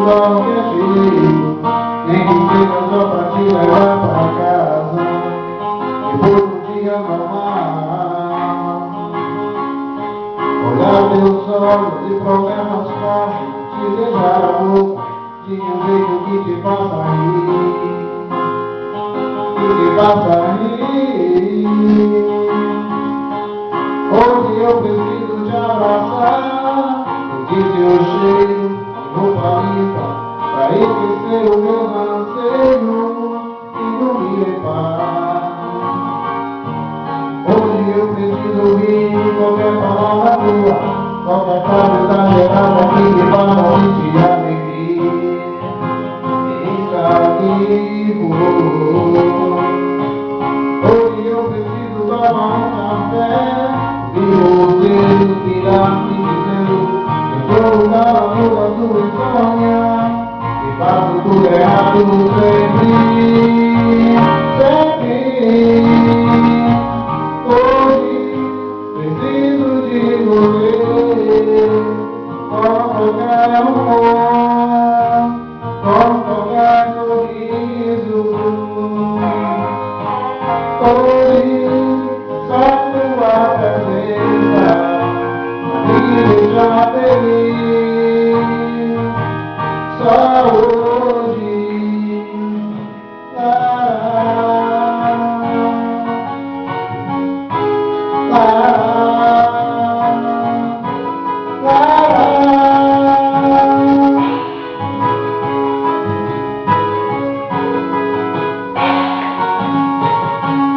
qualquer jeito, nem que seja só pra te levar pra casa, depois do dia normal. Olhar teus olhos e problemas fáceis, te beijar a boca, de um jeito que te faça rir, que te faça rir. Hoje eu preciso te abraçar, sentir teu cheiro, roupa limpa, pra esquecer o meu anseio e dormir em paz. Hoje eu preciso ouvir qualquer palavra tua, qualquer frase exagerada que me faça sentir alegria e estar vivo. Hoje eu preciso tomar um café e você tirar me dizendo que eu sou o garoto da tua insônia, que faço tudo errado sempre, sempre. Hoje preciso de você, com qualquer amor, com qualquer sorriso. Hoje só tua presença me deixa feliz. Só hoje.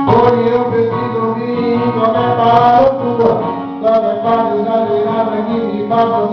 Hoje eu preciso ouvir qualquer palavra tua, qualquer frase exagerada que me faça